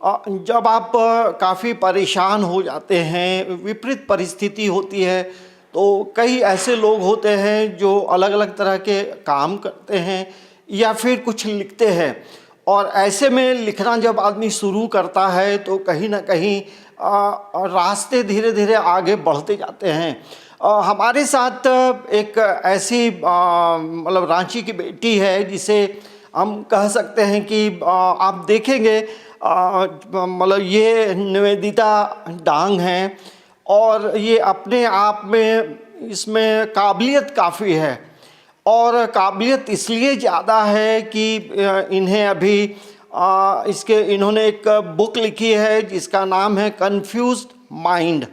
जब आप काफ़ी परेशान हो जाते हैं, विपरीत परिस्थिति होती है, तो कई ऐसे लोग होते हैं जो अलग अलग तरह के काम करते हैं या फिर कुछ लिखते हैं, और ऐसे में लिखना जब आदमी शुरू करता है तो कहीं ना कहीं रास्ते धीरे धीरे आगे बढ़ते जाते हैं। हमारे साथ एक ऐसी मतलब रांची की बेटी है जिसे हम कह सकते हैं कि आप देखेंगे मतलब ये निवेदिता डांग हैं, और ये अपने आप में इसमें काबिलियत काफ़ी है, और काबिलियत इसलिए ज़्यादा है कि इन्हें अभी इन्होंने एक बुक लिखी है जिसका नाम है कन्फ्यूज्ड माइंड।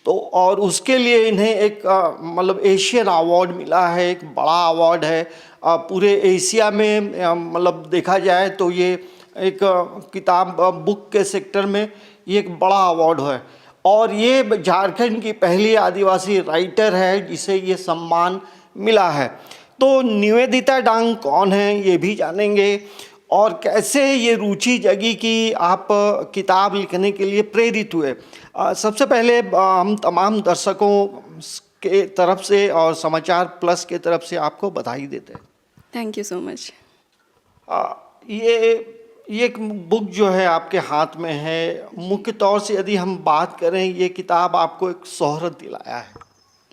तो और उसके लिए इन्हें एक मतलब एशियन अवार्ड मिला है, एक बड़ा अवार्ड है पूरे एशिया में। मतलब देखा जाए तो ये एक किताब बुक के सेक्टर में ये एक बड़ा अवार्ड है, और ये झारखंड की पहली आदिवासी राइटर है जिसे ये सम्मान मिला है। तो निवेदिता डांग कौन है ये भी जानेंगे, और कैसे ये रुचि जगी कि आप किताब लिखने के लिए प्रेरित हुए। सबसे पहले हम तमाम दर्शकों के तरफ से और समाचार प्लस के तरफ से आपको बधाई देते हैं। Thank you so much. ये एक बुक जो है आपके हाथ में है, मुख्य तौर से यदि हम बात करें, ये किताब आपको एक शोहरत दिलाया है।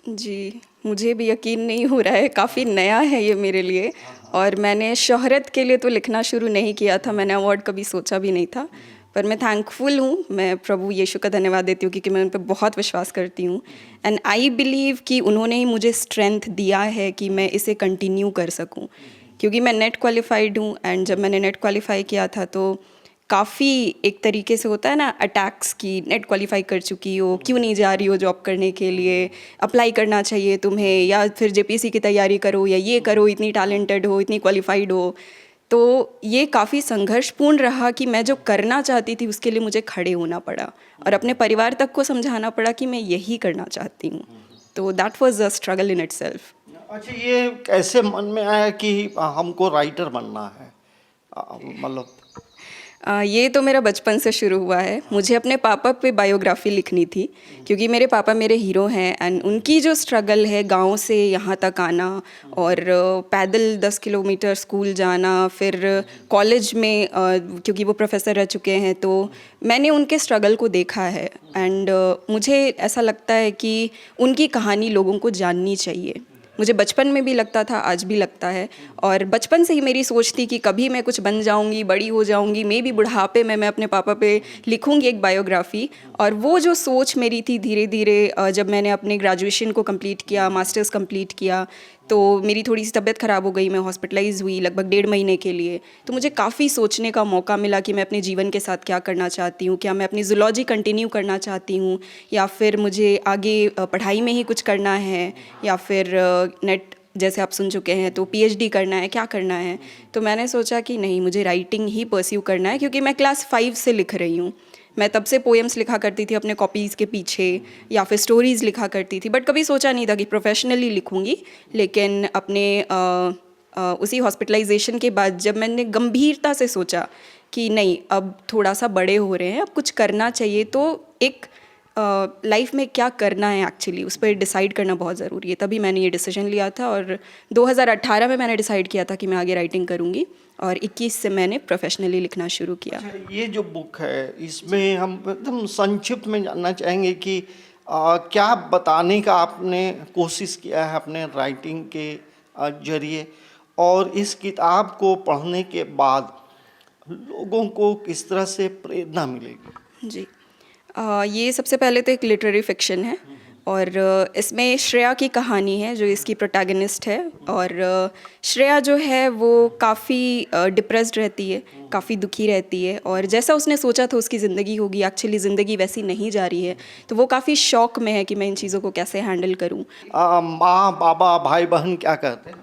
जी, मुझे भी यकीन नहीं हो रहा है, काफ़ी नया है ये मेरे लिए, और मैंने शोहरत के लिए तो लिखना शुरू नहीं किया था, मैंने अवार्ड कभी सोचा भी नहीं था, पर मैं थैंकफुल हूँ। मैं प्रभु यीशु का धन्यवाद देती हूँ क्योंकि मैं उन पर बहुत विश्वास करती हूँ, एंड आई बिलीव कि उन्होंने ही मुझे स्ट्रेंथ दिया है कि मैं इसे कंटिन्यू कर सकूँ, क्योंकि मैं नेट क्वालिफाइड हूँ, एंड जब मैंने नेट क्वालिफाई किया था तो काफ़ी एक तरीके से होता है ना अटैक्स की, नेट क्वालिफाई कर चुकी हो, क्यों नहीं जा रही हो जॉब करने के लिए, अप्लाई करना चाहिए तुम्हें, या फिर जेपीसी की तैयारी करो, या ये करो, इतनी टैलेंटेड हो, इतनी क्वालिफाइड हो। तो ये काफ़ी संघर्षपूर्ण रहा कि मैं जो करना चाहती थी उसके लिए मुझे खड़े होना पड़ा, और अपने परिवार तक को समझाना पड़ा कि मैं यही करना चाहती हूँ। तो that was a struggle in itself. अच्छा, ये कैसे मन में आया कि हमको राइटर बनना है? मतलब ये तो मेरा बचपन से शुरू हुआ है। मुझे अपने पापा पे बायोग्राफी लिखनी थी क्योंकि मेरे पापा मेरे हीरो हैं, एंड उनकी जो स्ट्रगल है गांव से यहाँ तक आना, और पैदल 10 किलोमीटर स्कूल जाना, फिर कॉलेज में क्योंकि वो प्रोफेसर रह चुके हैं तो मैंने उनके स्ट्रगल को देखा है, एंड मुझे ऐसा लगता है कि उनकी कहानी लोगों को जाननी चाहिए। मुझे बचपन में भी लगता था, आज भी लगता है, और बचपन से ही मेरी सोच थी कि कभी मैं कुछ बन जाऊंगी, बड़ी हो जाऊंगी, मे बी बुढ़ापे में मैं अपने पापा पे लिखूंगी एक बायोग्राफ़ी। और वो जो सोच मेरी थी, धीरे धीरे जब मैंने अपने ग्रेजुएशन को कंप्लीट किया, मास्टर्स कंप्लीट किया, तो मेरी थोड़ी सी तबीयत ख़राब हो गई, मैं हॉस्पिटलाइज हुई लगभग 1.5 महीने के लिए। तो मुझे काफ़ी सोचने का मौका मिला कि मैं अपने जीवन के साथ क्या करना चाहती हूँ, क्या मैं अपनी जूलॉजी कंटिन्यू करना चाहती हूँ, या फिर मुझे आगे पढ़ाई में ही कुछ करना है, या फिर नेट जैसे आप सुन चुके हैं तो पीएचडी करना है, क्या करना है। तो मैंने सोचा कि नहीं, मुझे राइटिंग ही परस्यू करना है, क्योंकि मैं क्लास 5 से लिख रही हूँ। मैं तब से पोएम्स लिखा करती थी अपने कॉपीज़ के पीछे, या फिर स्टोरीज़ लिखा करती थी, बट कभी सोचा नहीं था कि प्रोफेशनली लिखूँगी। लेकिन अपने उसी हॉस्पिटलाइजेशन के बाद जब मैंने गंभीरता से सोचा कि नहीं, अब थोड़ा सा बड़े हो रहे हैं, अब कुछ करना चाहिए, तो एक लाइफ में क्या करना है एक्चुअली उस पर डिसाइड करना बहुत ज़रूरी है। तभी मैंने ये डिसीजन लिया था, और 2018 में मैंने डिसाइड किया था कि मैं आगे राइटिंग करूँगी, और 21 से मैंने प्रोफेशनली लिखना शुरू किया। अच्छा, ये जो बुक है इसमें हम एकदम संक्षिप्त में जानना चाहेंगे कि क्या बताने का आपने कोशिश किया है अपने राइटिंग के जरिए, और इस किताब को पढ़ने के बाद लोगों को किस तरह से प्रेरणा मिलेगी? जी, ये सबसे पहले तो एक लिटरेरी फिक्शन है, और इसमें श्रेया की कहानी है जो इसकी प्रोटैगनिस्ट है। और श्रेया जो है वो काफ़ी डिप्रेस्ड रहती है, काफ़ी दुखी रहती है, और जैसा उसने सोचा था उसकी ज़िंदगी होगी, एक्चुअली ज़िंदगी वैसी नहीं जा रही है। तो वो काफ़ी शॉक में है कि मैं इन चीज़ों को कैसे हैंडल करूँ। माँ बाबा भाई बहन क्या कहते हैं?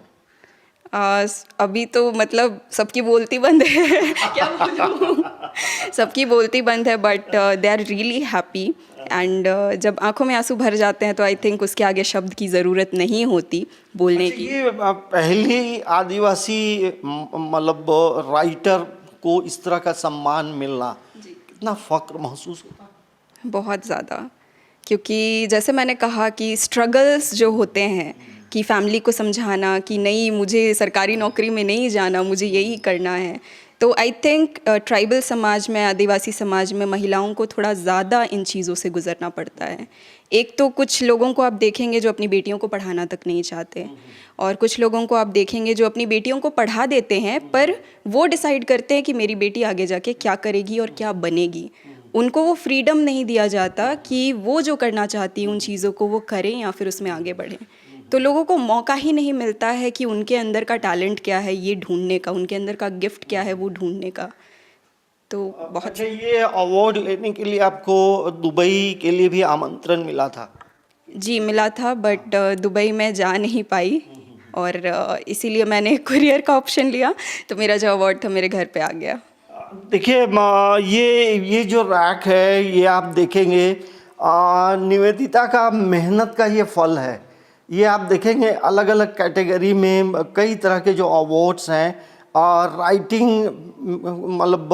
अभी तो मतलब सबकी बोलती बंद है क्या बोलूँ, सबकी बोलती बंद है, but they are really happy, and जब आंखों में आंसू भर जाते हैं तो आई थिंक उसके आगे शब्द की ज़रूरत नहीं होती बोलने की। ये पहली आदिवासी मतलब राइटर को इस तरह का सम्मान मिलना कितना फ़ख्र महसूस होता है? बहुत ज़्यादा, क्योंकि जैसे मैंने कहा कि स्ट्रगल्स जो होते हैं कि फैमिली को समझाना कि नहीं मुझे सरकारी नौकरी में नहीं जाना, मुझे यही करना है, तो आई थिंक ट्राइबल समाज में, आदिवासी समाज में महिलाओं को थोड़ा ज़्यादा इन चीज़ों से गुजरना पड़ता है। एक तो कुछ लोगों को आप देखेंगे जो अपनी बेटियों को पढ़ाना तक नहीं चाहते, और कुछ लोगों को आप देखेंगे जो अपनी बेटियों को पढ़ा देते हैं पर वो डिसाइड करते हैं कि मेरी बेटी आगे जाके क्या करेगी और क्या बनेगी। उनको वो फ्रीडम नहीं दिया जाता कि वो जो करना चाहती है उन चीज़ों को वो करें या फिर उसमें आगे बढ़ें। तो लोगों को मौका ही नहीं मिलता है कि उनके अंदर का टैलेंट क्या है ये ढूंढने का, उनके अंदर का गिफ्ट क्या है वो ढूंढने का। तो बहुत अच्छा, ये अवार्ड लेने के लिए आपको दुबई के लिए भी आमंत्रण मिला था? जी मिला था, बट दुबई में जा नहीं पाई, और इसीलिए मैंने कुरियर का ऑप्शन लिया, तो मेरा जो अवार्ड था मेरे घर पे आ गया। देखिए, ये जो रैक है ये आप देखेंगे, निवेदिता का मेहनत का ये फल है। ये आप देखेंगे अलग अलग कैटेगरी में कई तरह के जो अवार्ड्स हैं, राइटिंग, मतलब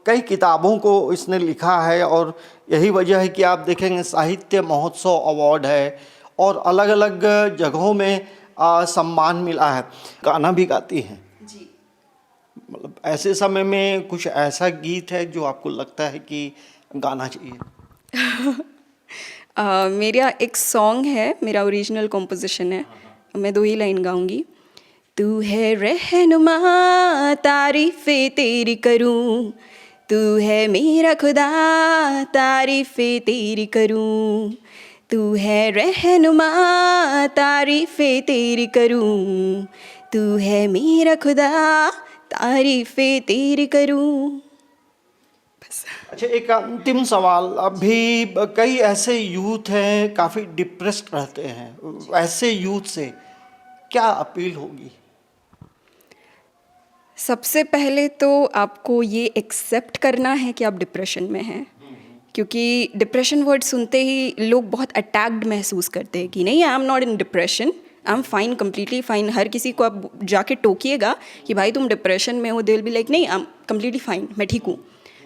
कई किताबों को इसने लिखा है, और यही वजह है कि आप देखेंगे साहित्य महोत्सव अवार्ड है और अलग अलग जगहों में सम्मान मिला है। गाना भी गाती हैं जी। मतलब ऐसे समय में कुछ ऐसा गीत है जो आपको लगता है कि गाना चाहिए? मेरा एक सॉन्ग है, मेरा ओरिजिनल कॉम्पोजिशन है, मैं 2 ही लाइन गाऊंगी। तू है रहनुमा तारीफ़ें तेरी करूं, तू है मेरा खुदा तारीफ़ें तेरी करूं, तू है रहनुमा तारीफ़ें तेरी करूं, तू है मेरा खुदा तारीफ़ें तेरी करूं। बस। अच्छा, एक अंतिम सवाल। अभी कई ऐसे यूथ हैं काफ़ी डिप्रेस्ड रहते हैं, ऐसे यूथ से क्या अपील होगी? सबसे पहले तो आपको ये एक्सेप्ट करना है कि आप डिप्रेशन में हैं, क्योंकि डिप्रेशन वर्ड सुनते ही लोग बहुत अटैक्ड महसूस करते हैं कि नहीं, I am not in depression, I am fine, completely fine. हर किसी को आप जाके टोकिएगा कि भाई तुम डिप्रेशन में हो, दे विल बी लाइक नहीं, आई एम कम्प्लीटली फाइन, मैं ठीक हूँ।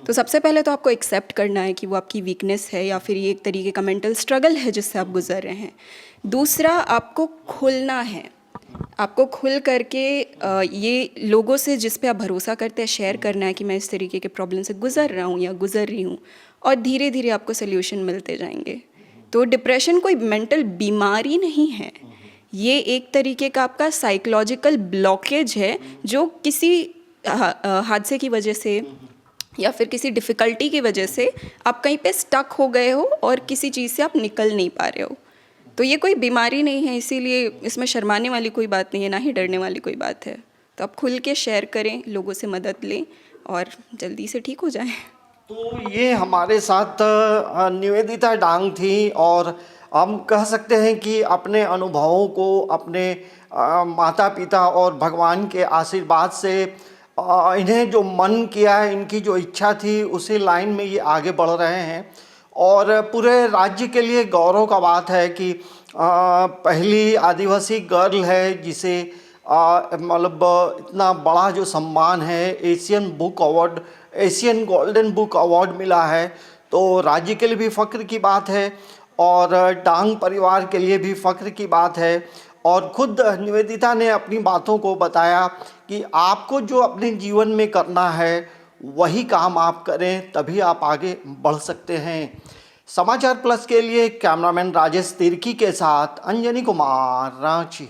तो सबसे पहले तो आपको एक्सेप्ट करना है कि वो आपकी वीकनेस है या फिर ये एक तरीके का मेंटल स्ट्रगल है जिससे आप गुजर रहे हैं। दूसरा, आपको खुलना है, आपको खुल करके ये लोगों से जिस पे आप भरोसा करते हैं शेयर करना है कि मैं इस तरीके के प्रॉब्लम से गुजर रहा हूँ या गुजर रही हूँ, और धीरे धीरे आपको सोल्यूशन मिलते जाएंगे। तो डिप्रेशन कोई मेंटल बीमारी नहीं है, ये एक तरीके का आपका साइकोलॉजिकल ब्लॉकेज है जो किसी हादसे की वजह से या फिर किसी डिफ़िकल्टी की वजह से आप कहीं पे स्टक हो गए हो और किसी चीज़ से आप निकल नहीं पा रहे हो। तो ये कोई बीमारी नहीं है, इसीलिए इसमें शर्माने वाली कोई बात नहीं है, ना ही डरने वाली कोई बात है। तो आप खुल के शेयर करें, लोगों से मदद लें और जल्दी से ठीक हो जाएं। तो ये हमारे साथ निवेदिता डांग थी, और हम कह सकते हैं कि अपने अनुभवों को अपने माता पिता और भगवान के आशीर्वाद से इन्हें जो मन किया है, इनकी जो इच्छा थी उसी लाइन में ये आगे बढ़ रहे हैं। और पूरे राज्य के लिए गौरव का बात है कि पहली आदिवासी गर्ल है जिसे मतलब इतना बड़ा जो सम्मान है, Asian book award, Asian golden book award मिला है। तो राज्य के लिए भी फ़ख्र की बात है और डांग परिवार के लिए भी फ़ख्र की बात है। और खुद निवेदिता ने अपनी बातों को बताया कि आपको जो अपने जीवन में करना है वही काम आप करें, तभी आप आगे बढ़ सकते हैं। समाचार प्लस के लिए कैमरामैन राजेश तिर्की के साथ अंजनी कुमार, रांची।